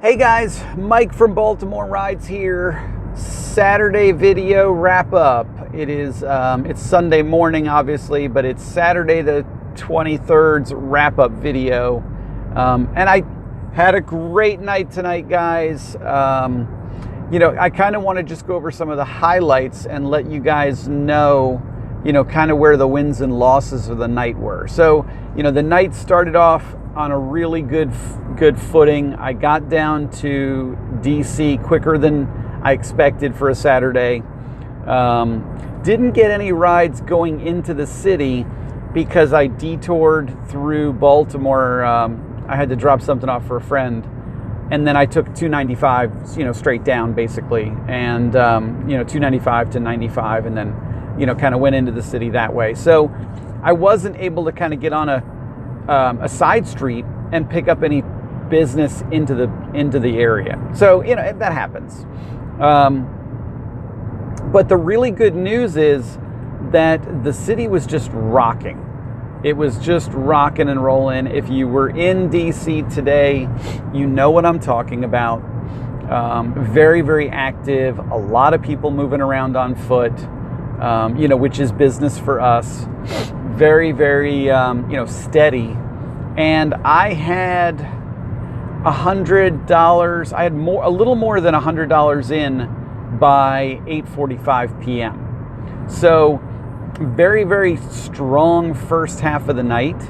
Hey guys, Mike from Baltimore Rides here. Saturday video wrap up. It's Sunday morning obviously, but it's Saturday the 23rd's wrap up video. And I had a great night tonight, guys. I kind of want to just go over some of the highlights and let you guys know, kind of where the wins and losses of the night were. So, the night started off on a really good footing. I got down to DC quicker than I expected for a Saturday. Didn't get any rides going into the city because I detoured through Baltimore. I had to drop something off for a friend, and then I took 295, straight down basically, and 295 to 95, and then kind of went into the city that way. So I wasn't able to kind of get on a side street and pick up any business into the area. So that happens. But the really good news is that the city was just rocking. It was just rocking and rolling. If you were in DC today, you know what I'm talking about. Very, very active. A lot of people moving around on foot, which is business for us. Very, very, steady. And I had $100. I had a little more than $100 in by 8:45 p.m. So very, very strong first half of the night.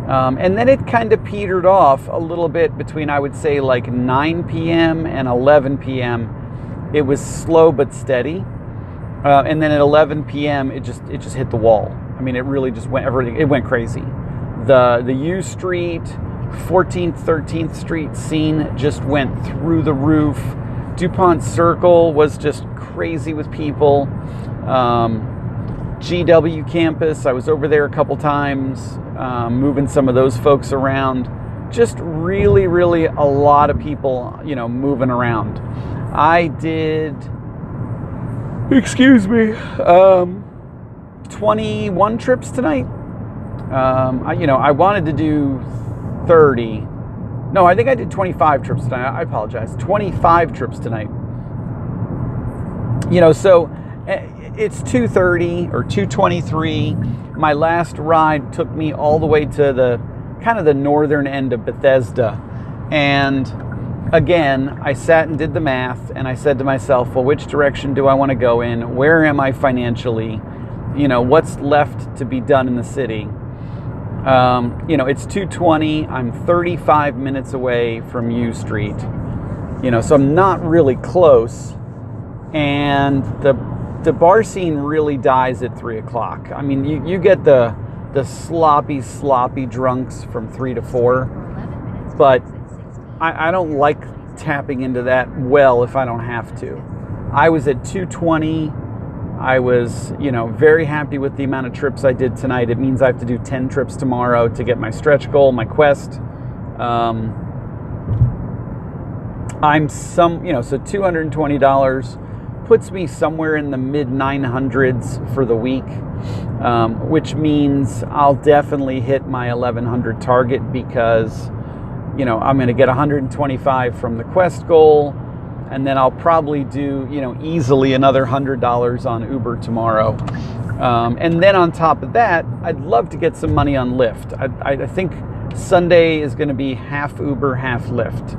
And then it kind of petered off a little bit between, I would say, like 9 p.m. and 11 p.m. It was slow but steady. And then at 11 p.m. it just hit the wall. I mean, it really just went crazy. The U Street, 14th, 13th Street scene just went through the roof. DuPont Circle was just crazy with people. GW campus, I was over there a couple times, moving some of those folks around. Just really, really a lot of people, moving around. I did, 21 trips tonight. I wanted to do 30. No, I think I did 25 trips tonight. I apologize. 25 trips tonight. So it's 2:30 or 2:23. My last ride took me all the way to the northern end of Bethesda. And again, I sat and did the math, and I said to myself, well, which direction do I want to go in? Where am I financially? What's left to be done in the city? It's 2:20. I'm 35 minutes away from U Street. So I'm not really close. And the bar scene really dies at 3 o'clock. I mean, you get the sloppy drunks from 3 to 4. But I don't like tapping into that well if I don't have to. I was at 2:20. I was, very happy with the amount of trips I did tonight. It means I have to do 10 trips tomorrow to get my stretch goal, my quest. So $220 puts me somewhere in the mid 900s for the week, which means I'll definitely hit my 1100 target because, I'm going to get 125 from the quest goal. And then I'll probably do, easily another $100 on Uber tomorrow. And then on top of that, I'd love to get some money on Lyft. I think Sunday is going to be half Uber, half Lyft.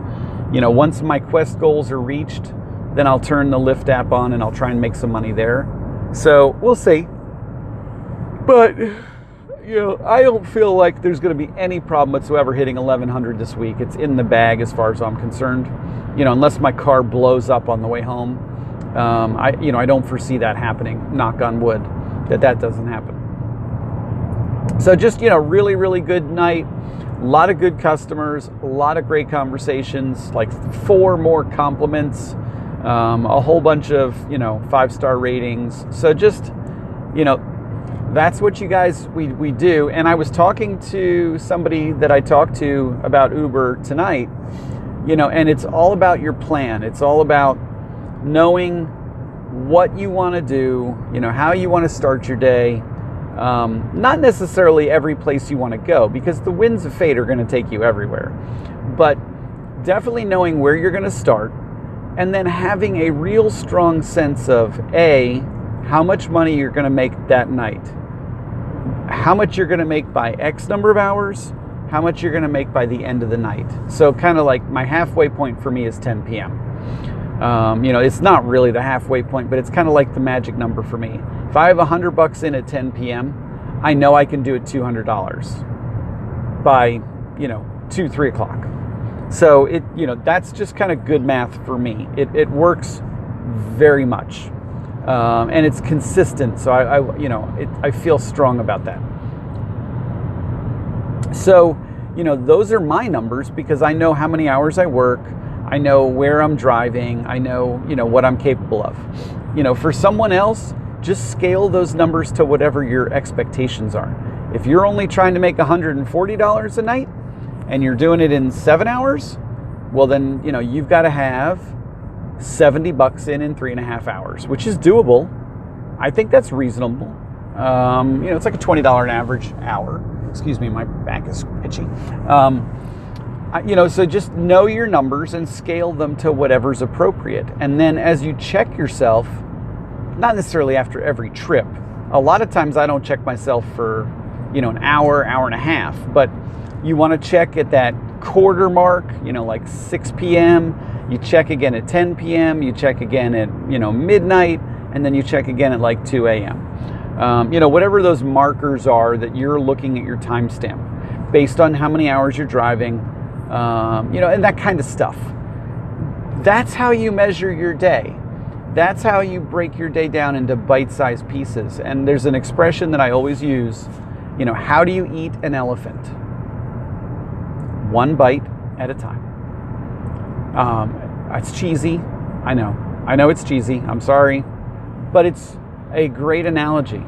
Once my quest goals are reached, then I'll turn the Lyft app on and I'll try and make some money there. So we'll see. But, I don't feel like there's going to be any problem whatsoever hitting 1100 this week. It's in the bag as far as I'm concerned. Unless my car blows up on the way home. I don't foresee that happening. Knock on wood, that doesn't happen. So just, really, really good night. A lot of good customers, a lot of great conversations, like 4 more compliments, a whole bunch of, 5-star ratings. So just, that's what you guys, we do. And I was talking to somebody that I talked to about Uber tonight, and it's all about your plan. It's all about knowing what you want to do, how you want to start your day. Not necessarily every place you want to go, because the winds of fate are going to take you everywhere. But definitely knowing where you're going to start, and then having a real strong sense of A, how much money you're going to make that night, how much you're going to make by X number of hours, how much you're going to make by the end of the night. So kind of like my halfway point for me is 10 p.m. It's not really the halfway point, but it's kind of like the magic number for me. If I have $100 in at 10 p.m., I know I can do it $200 by, 2-3 o'clock. So that's just kind of good math for me. It works very much, and it's consistent. So I feel strong about that. So those are my numbers because I know how many hours I work. I know where I'm driving. I know what I'm capable of. For someone else, just scale those numbers to whatever your expectations are. If you're only trying to make $140 a night and you're doing it in 7 hours, well then, you've got to have $70 in 3.5 hours, which is doable. I think that's reasonable. It's like a $20 an average hour. Excuse me, my back is itchy. So just know your numbers and scale them to whatever's appropriate. And then as you check yourself, not necessarily after every trip. A lot of times I don't check myself for, an hour, hour and a half, but you want to check at that quarter mark, like 6 p.m. You check again at 10 p.m. You check again at, midnight, and then you check again at like 2 a.m. Whatever those markers are that you're looking at your timestamp based on how many hours you're driving, and that kind of stuff. That's how you measure your day. That's how you break your day down into bite-sized pieces. And there's an expression that I always use, how do you eat an elephant? One bite at a time. It's cheesy. I know it's cheesy. I'm sorry. But it's a great analogy.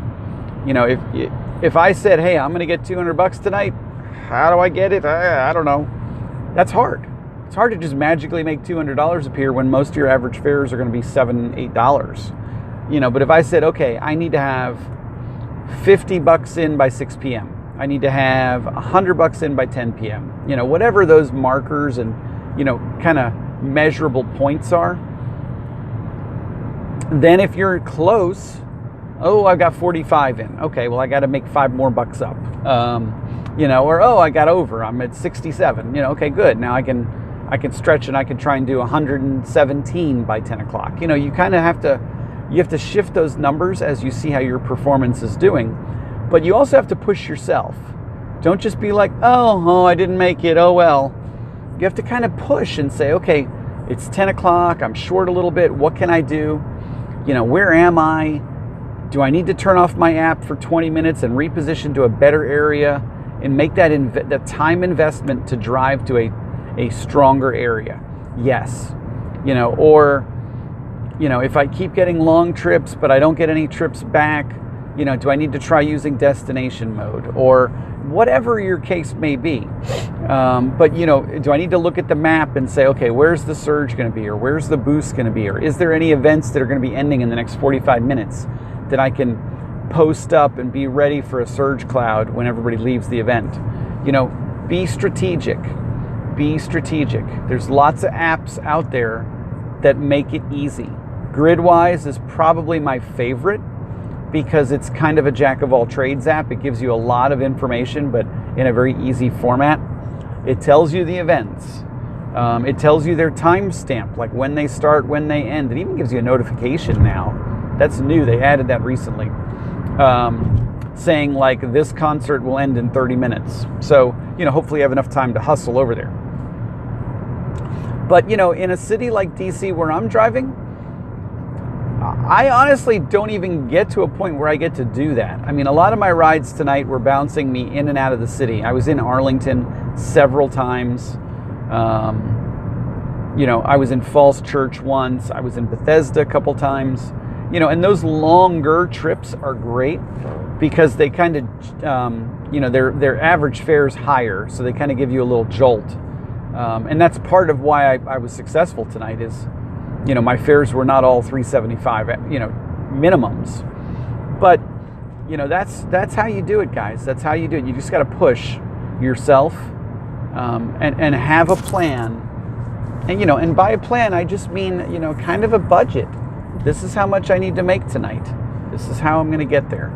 If I said, hey, I'm going to get $200 tonight, how do I get it? I don't know. That's hard. It's hard to just magically make $200 appear when most of your average fares are going to be $7, $8. But if I said, okay, I need to have $50 in by 6 p.m. I need to have $100 in by 10 p.m. Whatever those markers and, kind of measurable points are. Then if you're close, I've got 45 in. Okay, well, I got to make $5 more up. I got over. I'm at 67. Okay, good. Now I can stretch and I can try and do 117 by 10 o'clock. You kind of have to shift those numbers as you see how your performance is doing. But you also have to push yourself. Don't just be like, I didn't make it. Oh, well. You have to kind of push and say, okay, it's 10 o'clock. I'm short a little bit. What can I do? Where am I? Do I need to turn off my app for 20 minutes and reposition to a better area and make that time investment to drive to a stronger area? Yes. If I keep getting long trips, but I don't get any trips back, do I need to try using destination mode or whatever your case may be? But do I need to look at the map and say, okay, where's the surge going to be? Or where's the boost going to be? Or is there any events that are going to be ending in the next 45 minutes that I can post up and be ready for a surge cloud when everybody leaves the event? Be strategic. Be strategic. There's lots of apps out there that make it easy. Gridwise is probably my favorite because it's kind of a jack of all trades app. It gives you a lot of information, but in a very easy format. It tells you the events. It tells you their timestamp, like when they start, when they end. It even gives you a notification now. That's new. They added that recently. Saying like this concert will end in 30 minutes. So, hopefully you have enough time to hustle over there. But, in a city like DC where I'm driving, I honestly don't even get to a point where I get to do that. I mean, a lot of my rides tonight were bouncing me in and out of the city. I was in Arlington several times. I was in Falls Church once. I was in Bethesda a couple times. And those longer trips are great because they kind of, their average fare is higher, so they kind of give you a little jolt. And that's part of why I was successful tonight is, my fares were not all $375, minimums. But, that's how you do it, guys. That's how you do it. You just got to push yourself and have a plan And, and by a plan, I just mean, kind of a budget. This is how much I need to make tonight. This is how I'm going to get there.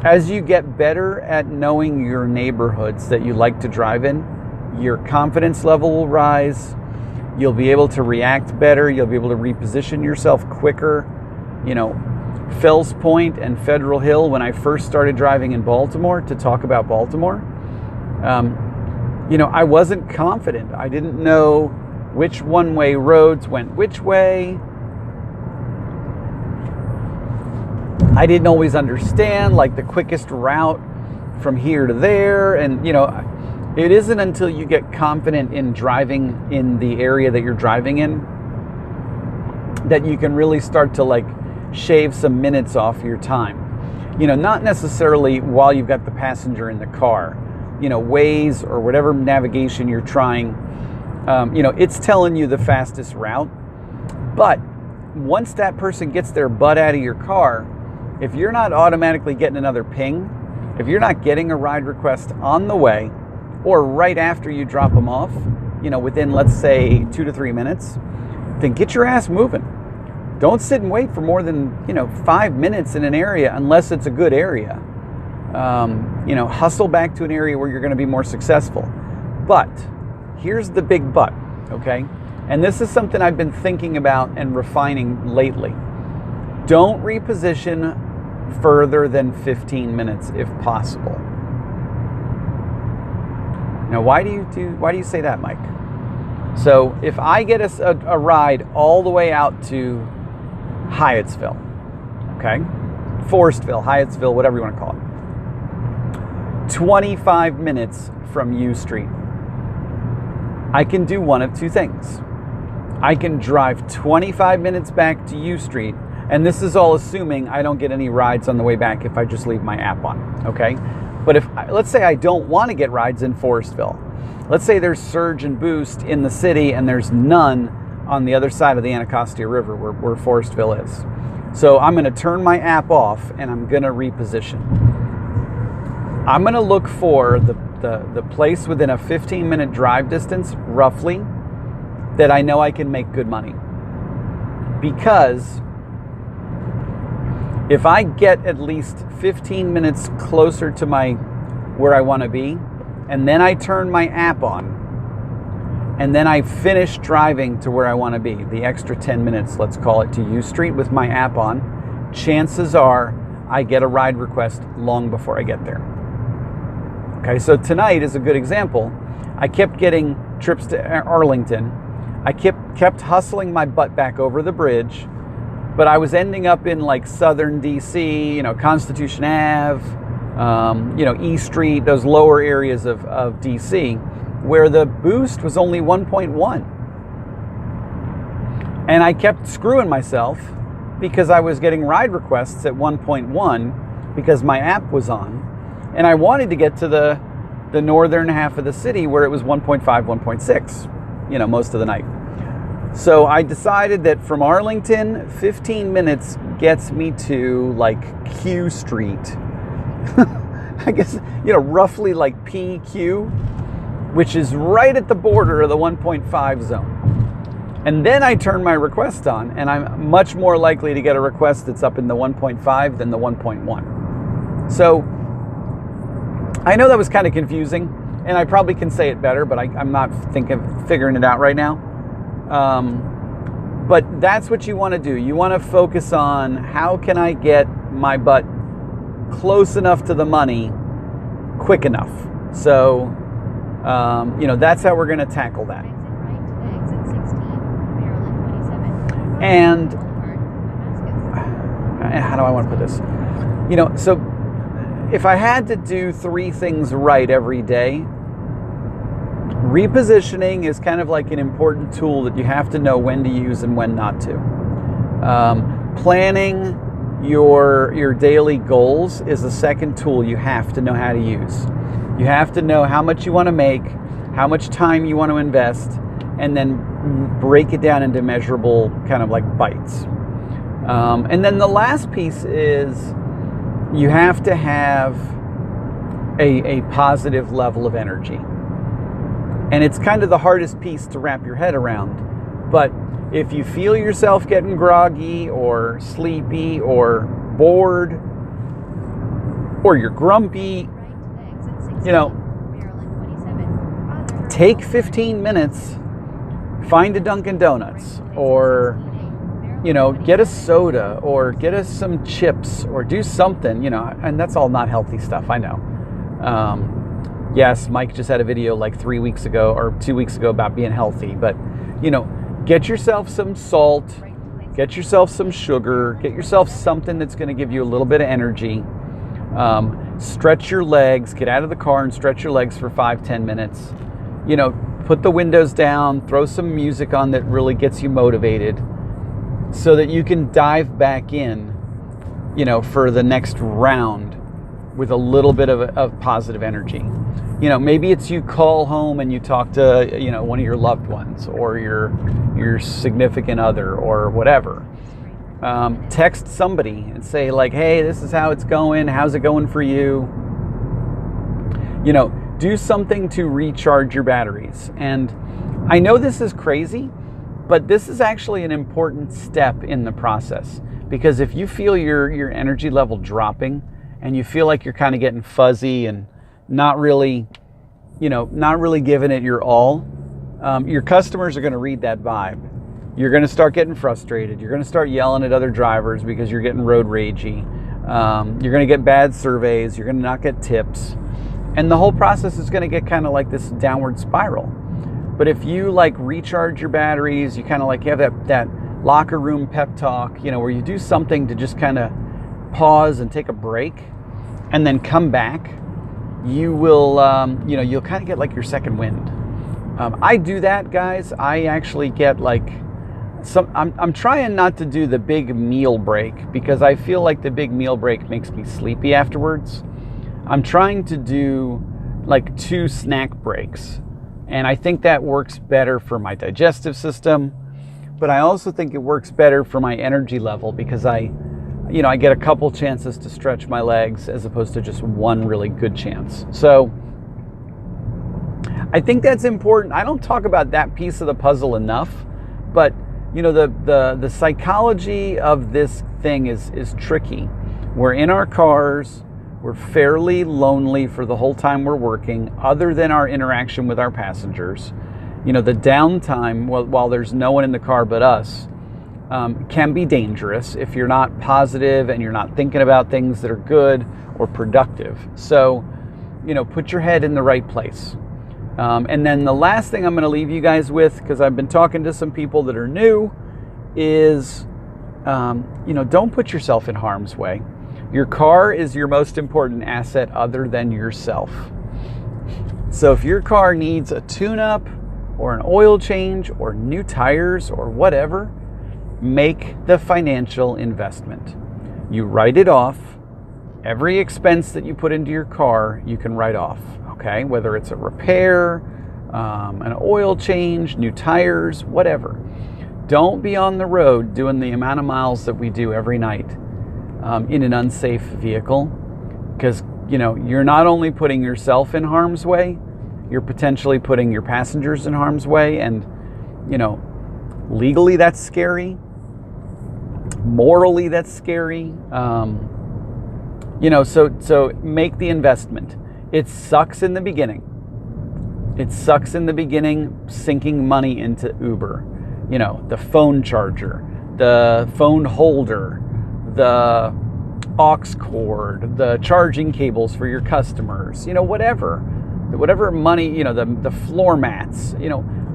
As you get better at knowing your neighborhoods that you like to drive in, your confidence level will rise. You'll be able to react better. You'll be able to reposition yourself quicker. Fells Point and Federal Hill, when I first started driving in Baltimore, to talk about Baltimore, I wasn't confident. I didn't know which one-way roads went which way. I didn't always understand the quickest route from here to there. And, it isn't until you get confident in driving in the area that you're driving in that you can really start to shave some minutes off your time. Not necessarily while you've got the passenger in the car. Waze or whatever navigation you're trying, it's telling you the fastest route. But once that person gets their butt out of your car, if you're not automatically getting another ping, if you're not getting a ride request on the way or right after you drop them off, within, let's say, 2 to 3 minutes, then get your ass moving. Don't sit and wait for more than, 5 minutes in an area unless it's a good area. Hustle back to an area where you're going to be more successful. But here's the big but, okay? And this is something I've been thinking about and refining lately. Don't reposition further than 15 minutes if possible. Now, why do you say that, Mike? So if I get a ride all the way out to Hyattsville, okay? Forestville, Hyattsville, whatever you want to call it. 25 minutes from U Street. I can do one of two things. I can drive 25 minutes back to U Street, and this is all assuming I don't get any rides on the way back if I just leave my app on, okay? But let's say I don't want to get rides in Forestville. Let's say there's surge and boost in the city and there's none on the other side of the Anacostia River where Forestville is. So I'm going to turn my app off and I'm going to reposition. I'm going to look for the place within a 15-minute drive distance, roughly, that I know I can make good money. Because if I get at least 15 minutes closer to where I want to be, and then I turn my app on, and then I finish driving to where I want to be, the extra 10 minutes, let's call it, to U Street with my app on, chances are I get a ride request long before I get there. Okay, so tonight is a good example. I kept getting trips to Arlington. I kept hustling my butt back over the bridge, but I was ending up in southern DC, Constitution Ave, E Street, those lower areas of DC, where the boost was only 1.1. And I kept screwing myself because I was getting ride requests at 1.1 because my app was on. And I wanted to get to the northern half of the city where it was 1.5, 1.6, most of the night. So I decided that from Arlington, 15 minutes gets me to Q Street. I guess, roughly PQ, which is right at the border of the 1.5 zone. And then I turn my request on, and I'm much more likely to get a request that's up in the 1.5 than the 1.1. So I know that was kind of confusing, and I probably can say it better, but I'm not figuring it out right now. But that's what you want to do. You want to focus on how can I get my butt close enough to the money quick enough. So, that's how we're going to tackle that. And how do I want to put this? So if I had to do 3 things right every day, repositioning is kind of an important tool that you have to know when to use and when not to. Planning your daily goals is the second tool you have to know how to use. You have to know how much you want to make, how much time you want to invest, and then break it down into measurable kind of bites. And then the last piece is you have to have a positive level of energy. And it's kind of the hardest piece to wrap your head around. But if you feel yourself getting groggy or sleepy or bored or you're grumpy, take 15 minutes, find a Dunkin' Donuts, or get a soda, or get us some chips, or do something, and that's all not healthy stuff, I know. Yes, Mike just had a video like 3 weeks ago or 2 weeks ago about being healthy, but get yourself some salt, get yourself some sugar, get yourself something that's going to give you a little bit of energy. Stretch your legs, get out of the car and stretch your legs for 5-10 minutes. Put the windows down, throw some music on that really gets you motivated so that you can dive back in, for the next round with a little bit of positive energy. Maybe it's you call home and you talk to, one of your loved ones or your significant other or whatever. Text somebody and say like, hey, this is how it's going. How's it going for you? Do something to recharge your batteries. And I know this is crazy, but this is actually an important step in the process, because if you feel your energy level dropping and you feel like you're kind of getting fuzzy and not really giving it your all, your customers are going to read that vibe. You're going to start getting frustrated. You're going to start yelling at other drivers because you're getting road ragey. You're going to get bad surveys. You're going to not get tips. And the whole process is going to get kind of like this downward spiral. But if you like recharge your batteries, you kind of like have that locker room pep talk, where you do something to just kind of pause and take a break and then come back, you will, you'll kind of get like your second wind. I do that, guys. I actually get like I'm trying not to do the big meal break because I feel like the big meal break makes me sleepy afterwards. I'm trying to do like 2 snack breaks, and I think that works better for my digestive system, but I also think it works better for my energy level because I get a couple chances to stretch my legs as opposed to just one really good chance. So I think that's important. I don't talk about that piece of the puzzle enough, but the psychology of this thing is tricky. We're in our cars. We're fairly lonely for the whole time we're working, other than our interaction with our passengers. The downtime, while there's no one in the car but us, can be dangerous if you're not positive and you're not thinking about things that are good or productive. So, put your head in the right place. And then the last thing I'm going to leave you guys with, because I've been talking to some people that are new, is, don't put yourself in harm's way. Your car is your most important asset other than yourself. So if your car needs a tune-up or an oil change or new tires or whatever, make the financial investment. You write it off. Every expense that you put into your car, you can write off, okay? Whether it's a repair, an oil change, new tires, whatever. Don't be on the road doing the amount of miles that we do every night in an unsafe vehicle, because you're not only putting yourself in harm's way, you're potentially putting your passengers in harm's way, and legally that's scary, morally that's scary. So make the investment. It sucks in the beginning. Sinking money into Uber, the phone charger, the phone holder, the aux cord, the charging cables for your customers, whatever money, the floor mats,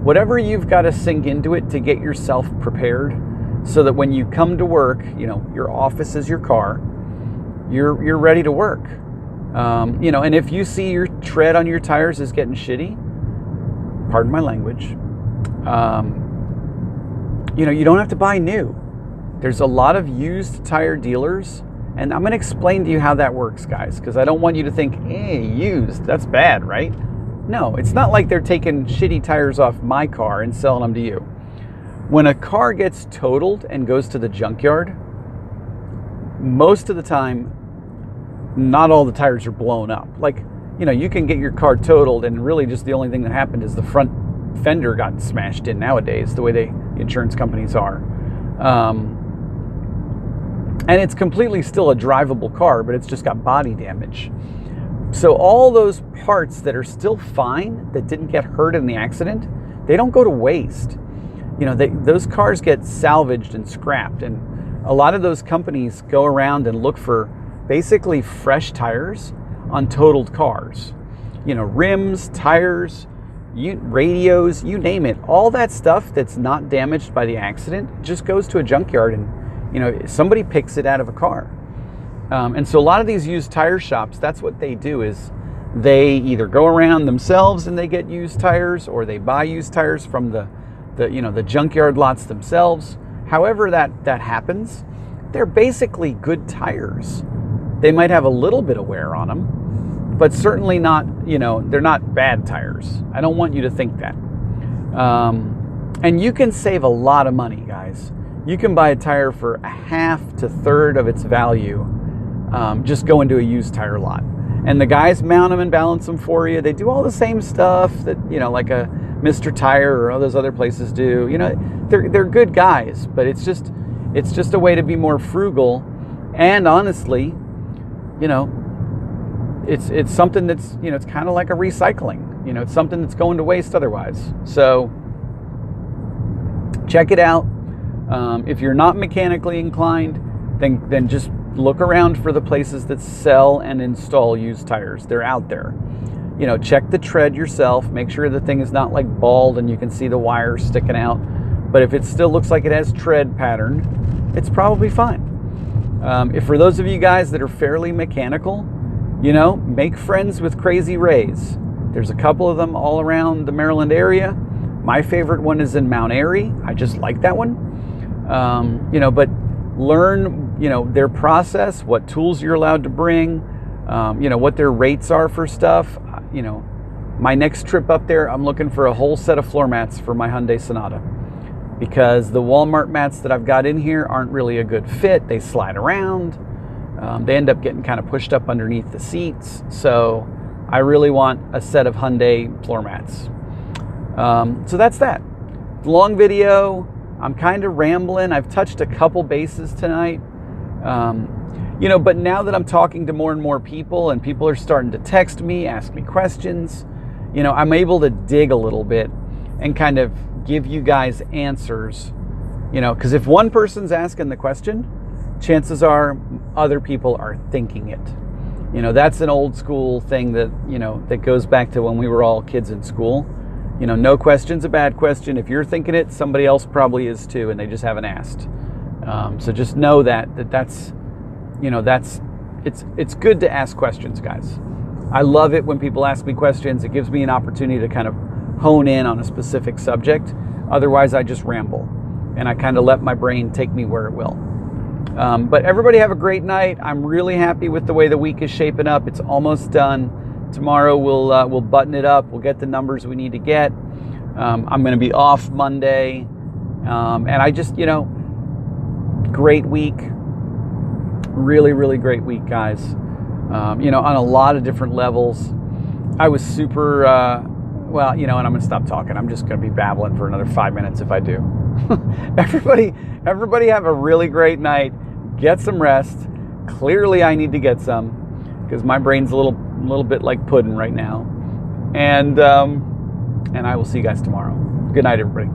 whatever you've got to sink into it to get yourself prepared so that when you come to work, your office is your car, you're ready to work. And if you see your tread on your tires is getting shitty, pardon my language, you don't have to buy new. There's a lot of used tire dealers, and I'm going to explain to you how that works, guys, because I don't want you to think, hey, used, that's bad, right? No, it's not like they're taking shitty tires off my car and selling them to you. When a car gets totaled and goes to the junkyard, most of the time, not all the tires are blown up. Like, you can get your car totaled, and really just the only thing that happened is the front fender got smashed in nowadays, the way the insurance companies are. And it's completely still a drivable car, but it's just got body damage. So all those parts that are still fine, that didn't get hurt in the accident, they don't go to waste. Those cars get salvaged and scrapped, and a lot of those companies go around and look for basically fresh tires on totaled cars. Rims, tires, radios, you name it. All that stuff that's not damaged by the accident just goes to a junkyard, and somebody picks it out of a car. And so a lot of these used tire shops, that's what they do, is they either go around themselves and they get used tires, or they buy used tires from the junkyard lots themselves. However that happens, they're basically good tires. They might have a little bit of wear on them, but certainly not, they're not bad tires. I don't want you to think that. And you can save a lot of money, guys. You can buy a tire for a half to third of its value. Just go into a used tire lot. And the guys mount them and balance them for you. They do all the same stuff that, like a Mr. Tire or all those other places do. They're good guys, but it's just a way to be more frugal. And honestly, it's something that's, it's kind of like a recycling. It's something that's going to waste otherwise. So check it out. If you're not mechanically inclined, then just look around for the places that sell and install used tires. They're out there. Check the tread yourself. Make sure the thing is not like bald and you can see the wires sticking out. But if it still looks like it has tread pattern, it's probably fine. If for those of you guys that are fairly mechanical, make friends with Crazy Rays. There's a couple of them all around the Maryland area. My favorite one is in Mount Airy. I just like that one. But learn, their process, what tools you're allowed to bring, what their rates are for stuff. My next trip up there, I'm looking for a whole set of floor mats for my Hyundai Sonata, because the Walmart mats that I've got in here aren't really a good fit. They slide around. They end up getting kind of pushed up underneath the seats. So I really want a set of Hyundai floor mats. So that's that. Long video. I'm kind of rambling. I've touched a couple bases tonight. But now that I'm talking to more and more people, and people are starting to text me, ask me questions, I'm able to dig a little bit and kind of give you guys answers, because if one person's asking the question, chances are other people are thinking it. That's an old school thing that, that goes back to when we were all kids in school. No question's a bad question. If you're thinking it, somebody else probably is too, and they just haven't asked. So just know that's it's good to ask questions, guys. I love it when people ask me questions. It gives me an opportunity to kind of hone in on a specific subject. Otherwise, I just ramble, and I kind of let my brain take me where it will. But everybody have a great night. I'm really happy with the way the week is shaping up. It's almost done. Tomorrow we'll button it up. We'll get the numbers we need to get. I'm going to be off Monday, and I just great week. Really, really great week, guys. On a lot of different levels. I was super, and I'm going to stop talking. I'm just going to be babbling for another 5 minutes if I do. Everybody have a really great night. Get some rest. Clearly I need to get some, because my brain's a little bit like pudding right now. And I will see you guys tomorrow. Good night, everybody.